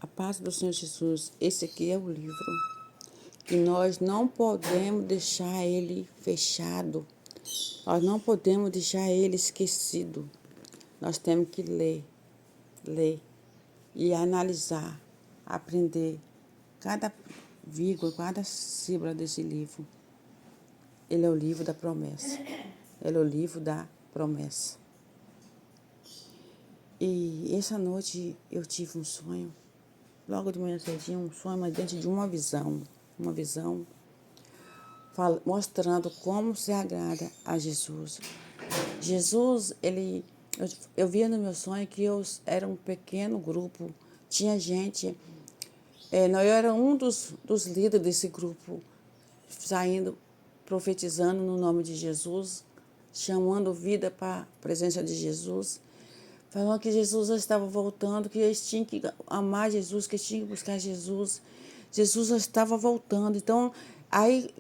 A paz do Senhor Jesus, esse aqui é o livro que nós não podemos deixar ele fechado, nós não podemos deixar ele esquecido. Nós temos que ler e analisar, aprender cada vírgula, cada sílaba desse livro. Ele é o livro da promessa. Ele é o livro da promessa. E essa noite eu tive um sonho. Logo de manhã cedinho, um sonho, mas dentro de uma visão. Uma visão mostrando como se agrada a Jesus. Jesus, eu via no meu sonho que eu era um pequeno grupo. Tinha gente, eu era um dos líderes desse grupo, saindo, profetizando no nome de Jesus, chamando vida para a presença de Jesus. Falando que Jesus já estava voltando, que eles tinham que amar Jesus, que eles tinham que buscar Jesus. Jesus já estava voltando. Então, aí,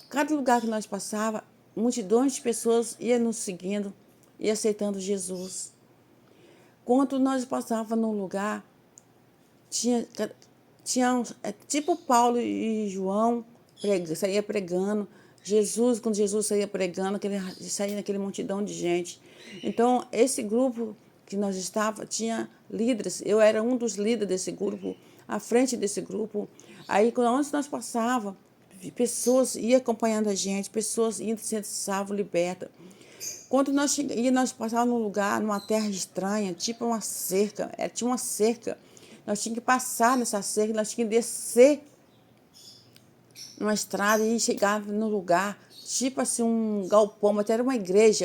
cada lugar que nós passávamos, multidões de pessoas iam nos seguindo e aceitando Jesus. Quando nós passávamos num lugar, tinha tipo Paulo e João, saía pregando. Quando Jesus saía pregando, saía naquele multidão de gente. Então, esse grupo que nós estávamos tinha líderes. Eu era um dos líderes desse grupo, à frente desse grupo. Aí, onde nós passávamos, pessoas iam acompanhando a gente, pessoas iam sendo salvas, libertas. Quando nós passávamos num lugar, numa terra estranha, tipo uma cerca, tinha uma cerca. Nós tínhamos que passar nessa cerca, nós tínhamos que descer numa estrada e chegar no lugar, tipo assim, um galpão, mas era uma igreja,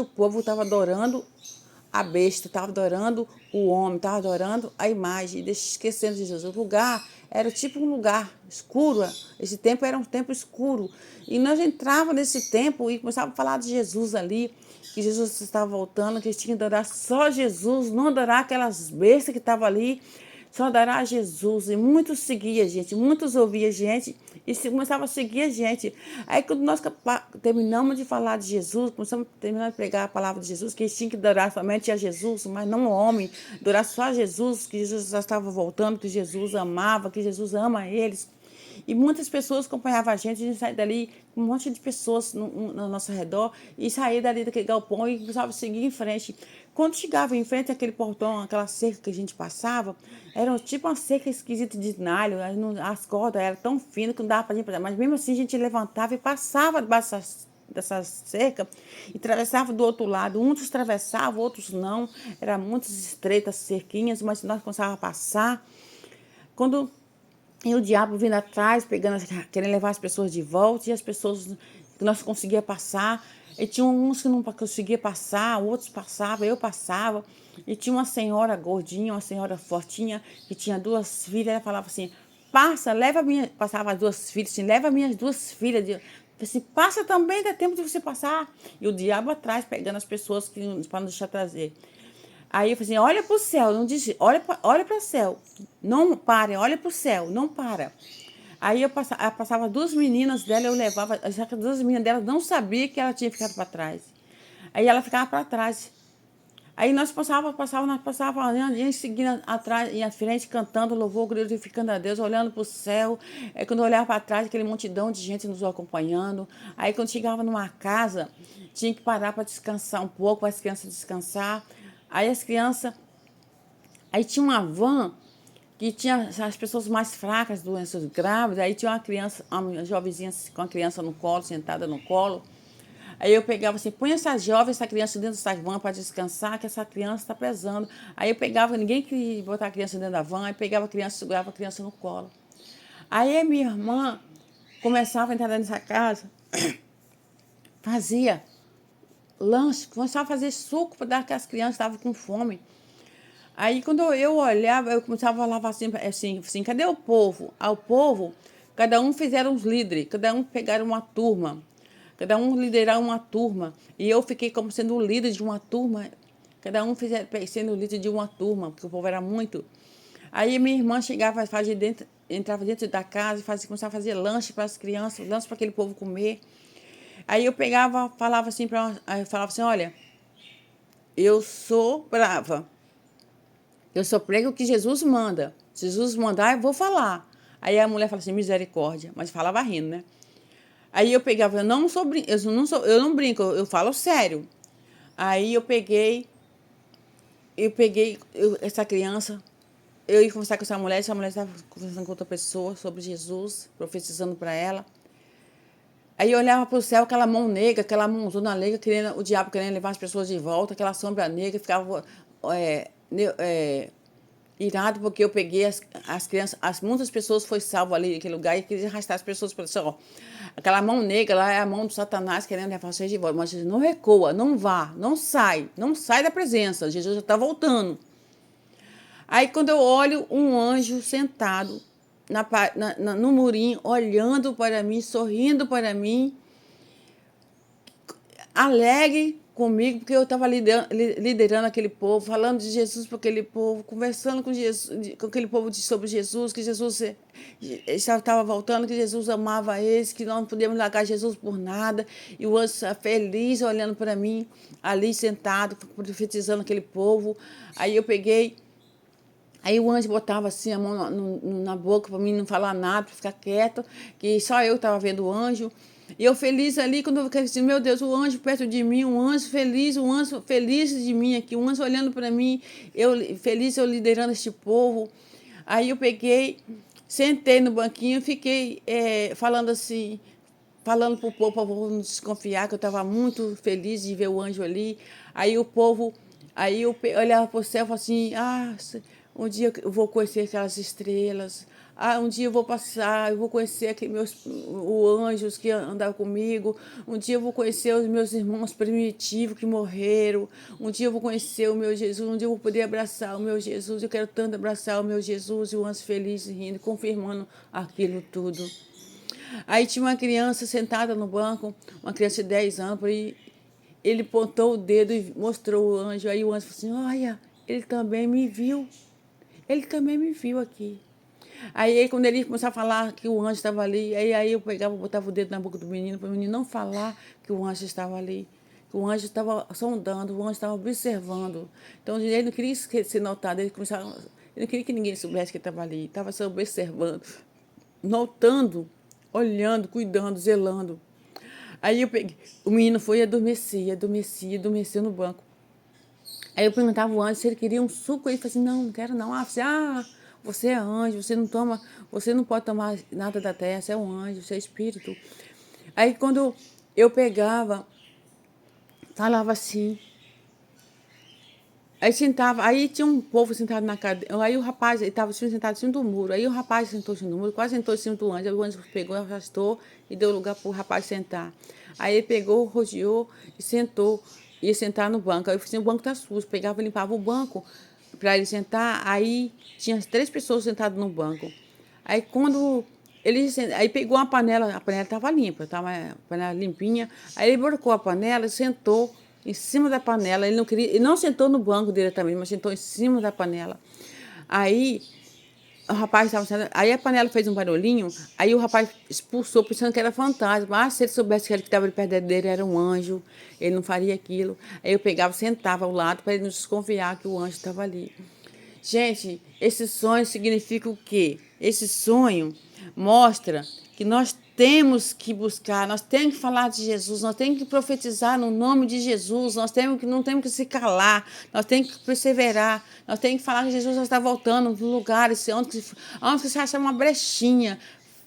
o povo estava adorando a besta, estava adorando o homem, estava adorando a imagem, e esquecendo de Jesus. O lugar era tipo um lugar escuro, esse tempo era um tempo escuro. E nós entrávamos nesse tempo e começávamos a falar de Jesus ali, que Jesus estava voltando, que tinha que adorar só Jesus, não adorar aquelas bestas que estavam ali, só adorar a Jesus. E muitos seguiam a gente, muitos ouviam a gente e começavam a seguir a gente. Aí quando nós terminamos de falar de Jesus, terminamos de pregar a palavra de Jesus, que eles tinham que adorar somente a Jesus, mas não o homem, adorar só a Jesus, que Jesus já estava voltando, que Jesus amava, que Jesus ama eles. E muitas pessoas acompanhavam a gente saía dali, um monte de pessoas no nosso redor, e saía dali daquele galpão e começava a seguir em frente. Quando chegava em frente àquele portão, aquela cerca que a gente passava, era tipo uma cerca esquisita de nalho, as cordas eram tão finas que não dava para gente passar. Mas mesmo assim a gente levantava e passava debaixo dessa cerca e atravessava do outro lado. Uns atravessavam, outros não. Eram muitas estreitas cerquinhas, mas nós começávamos a passar. Quando e o diabo vindo atrás, querendo levar as pessoas de volta, e as pessoas que nós conseguia passar. E tinha uns que não conseguia passar, outros passavam, eu passava. E tinha uma senhora gordinha, uma senhora fortinha, que tinha duas filhas. Ela falava assim: passa, passava as duas filhas, assim, leva minhas duas filhas. Assim, passa também, dá tempo de você passar. E o diabo atrás, pegando as pessoas para não deixar trazer. Aí eu falei assim, olha para o céu, não diz, olha para o céu, não pare, olha para o céu, não para. Aí eu passava duas meninas dela, eu levava, já que as duas meninas dela não sabiam que ela tinha ficado para trás. Aí ela ficava para trás. Aí nós passávamos seguindo atrás e à frente, cantando louvor, glorificando a Deus, olhando para o céu. Aí quando eu olhava para trás, aquele multidão de gente nos acompanhando. Aí quando chegava numa casa, tinha que parar para descansar um pouco, para as crianças descansar. Aí as crianças. Aí tinha uma van que tinha as pessoas mais fracas, doenças graves. Aí tinha uma criança, uma jovenzinha com a criança no colo, sentada no colo. Aí eu pegava assim, põe essa criança dentro dessa van para descansar, que essa criança está pesando. Aí eu pegava, ninguém queria botar a criança dentro da van, aí pegava a criança, segurava a criança no colo. Aí a minha irmã começava a entrar nessa casa, fazia lanche, começava a fazer suco para dar que as crianças estavam com fome. Aí quando eu olhava, eu começava a falar assim, cadê o povo? Ao povo, cada um fizeram uns líderes, cada um pegaram uma turma, cada um lideraram uma turma. E eu fiquei como sendo o líder de uma turma, cada um sendo o líder de uma turma, porque o povo era muito. Aí minha irmã chegava, entrava dentro da casa e começava a fazer lanche para as crianças, lanche para aquele povo comer. Aí eu pegava, falava assim olha, eu sou brava. Eu só prego o que Jesus manda. Se Jesus mandar, eu vou falar. Aí a mulher fala assim, misericórdia. Mas falava rindo, né? Aí eu pegava, eu não brinco, eu falo sério. Aí essa criança, eu ia conversar com essa mulher estava conversando com outra pessoa sobre Jesus, profetizando para ela. Aí eu olhava para o céu, aquela mão negra, aquela mãozona negra, o diabo querendo levar as pessoas de volta, aquela sombra negra, ficava irado porque eu peguei as crianças, muitas pessoas foram salvas ali naquele lugar e queria arrastar as pessoas para o céu. Aquela mão negra lá é a mão do Satanás querendo levar vocês de volta. Mas Jesus não recua, não vá, não sai da presença. Jesus já está voltando. Aí quando eu olho um anjo sentado no murinho, olhando para mim, sorrindo para mim, alegre comigo, porque eu estava liderando aquele povo, falando de Jesus para aquele povo, conversando com Jesus, com aquele povo sobre Jesus, que Jesus estava voltando, que Jesus amava eles, que nós não podíamos largar Jesus por nada. E o anjo feliz olhando para mim, ali sentado, profetizando aquele povo. Aí eu peguei. Aí o anjo botava assim a mão na boca para mim não falar nada, para ficar quieto, que só eu estava vendo o anjo. E eu feliz ali, quando eu disse, meu Deus, o anjo perto de mim, um anjo feliz de mim aqui, um anjo olhando para mim, eu liderando este povo. Aí eu peguei, sentei no banquinho, fiquei falando assim, falando para o povo não desconfiar, que eu estava muito feliz de ver o anjo ali. Aí o povo, aí eu olhava para o céu e falava assim, um dia eu vou conhecer aquelas estrelas. Um dia eu vou passar, eu vou conhecer os anjos que andavam comigo. Um dia eu vou conhecer os meus irmãos primitivos que morreram. Um dia eu vou conhecer o meu Jesus. Um dia eu vou poder abraçar o meu Jesus. Eu quero tanto abraçar o meu Jesus. E o anjo feliz rindo, confirmando aquilo tudo. Aí tinha uma criança sentada no banco, uma criança de 10 anos, e ele apontou o dedo e mostrou o anjo. Aí o anjo falou assim, olha, ele também me viu. Ele também me viu aqui. Aí quando ele começou a falar que o anjo estava ali, aí eu pegava, botava o dedo na boca do menino, para o menino não falar que o anjo estava ali. Que o anjo estava sondando, o anjo estava observando. Então ele não queria ser notado, ele não queria que ninguém soubesse que ele estava ali. Estava só observando, notando, olhando, cuidando, zelando. Aí eu peguei, o menino foi e adormeceu no banco. Aí eu perguntava ao anjo se ele queria um suco, ele falou assim, não quero não. Você é anjo, você não pode tomar nada da terra, você é um anjo, você é espírito. Aí quando eu pegava, falava assim, aí tinha um povo sentado na cadeira, aí o rapaz, ele estava sentado em cima do muro, aí o rapaz sentou em cima do muro, quase sentou em cima do anjo, aí o anjo pegou, arrastou e deu lugar para o rapaz sentar. Aí ele pegou, rodeou e sentou, ia sentar no banco. Aí eu falei assim, o banco está sujo, pegava e limpava o banco para ele sentar. Aí tinha 3 pessoas sentadas no banco. Aí quando aí pegou a panela estava limpa, estava a panela limpinha. Aí ele brocou a panela e sentou em cima da panela. Ele não sentou no banco diretamente, mas sentou em cima da panela. Aí o rapaz estava sentado, aí a panela fez um barulhinho, aí o rapaz expulsou pensando que era fantasma. Se ele soubesse que ele que estava perto dele era um anjo, ele não faria aquilo. Aí eu pegava, sentava ao lado para ele não desconfiar que o anjo estava ali. Gente, esse sonho significa o quê? Esse sonho mostra que nós temos que buscar, nós temos que falar de Jesus, nós temos que profetizar no nome de Jesus, não temos que se calar, nós temos que perseverar, nós temos que falar que Jesus já está voltando nos lugares, onde você acha uma brechinha.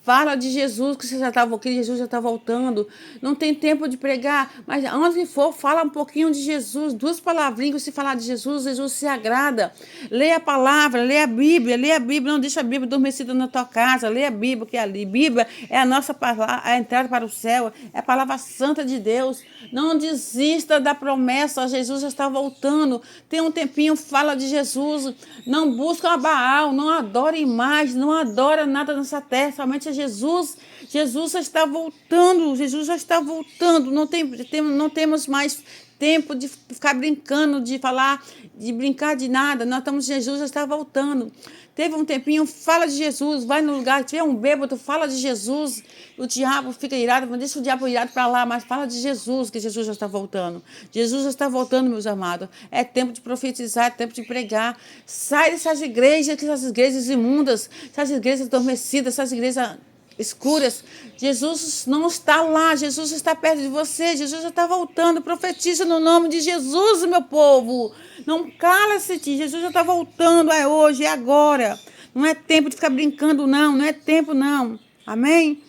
Fala de Jesus, que Jesus já está voltando. Não tem tempo de pregar, mas onde for, fala um pouquinho de Jesus. 2 palavrinhas, se falar de Jesus, Jesus se agrada. Leia a palavra, leia a Bíblia. Não deixa a Bíblia adormecida na tua casa. Leia a Bíblia, que é ali. Bíblia é a nossa palavra, a entrada para o céu, é a palavra santa de Deus. Não desista da promessa, Jesus já está voltando. Tem um tempinho, fala de Jesus. Não busca a Baal, não adora imagem, não adora nada nessa terra, somente a Jesus. Jesus já está voltando, Jesus já está voltando. Não temos mais tempo de ficar brincando, de falar, de brincar de nada. Nós estamos, Jesus já está voltando. Teve um tempinho, fala de Jesus, vai no lugar, tiver um bêbado, fala de Jesus. O diabo fica irado, mas deixa o diabo irado para lá, mas fala de Jesus, que Jesus já está voltando. Jesus já está voltando, meus amados. É tempo de profetizar, é tempo de pregar. Sai dessas igrejas imundas, essas igrejas adormecidas, essas igrejas escuras. Jesus não está lá, Jesus está perto de você, Jesus já está voltando. Profetiza no nome de Jesus, meu povo. Não cala-se, Jesus já está voltando, é hoje, é agora. Não é tempo de ficar brincando, não é tempo, não. Amém?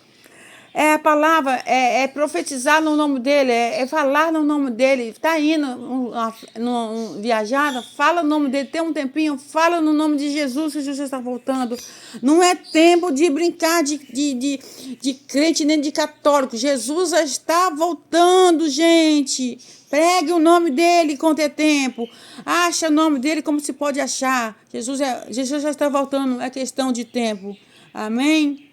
É a palavra, é profetizar no nome dele, é falar no nome dele. Está indo viajada, fala no nome dele. Tem um tempinho, fala no nome de Jesus, que Jesus está voltando. Não é tempo de brincar de crente nem de católico. Jesus já está voltando, gente. Pregue o nome dele enquanto é tempo. Acha o nome dele como se pode achar. Jesus já está voltando, é questão de tempo. Amém?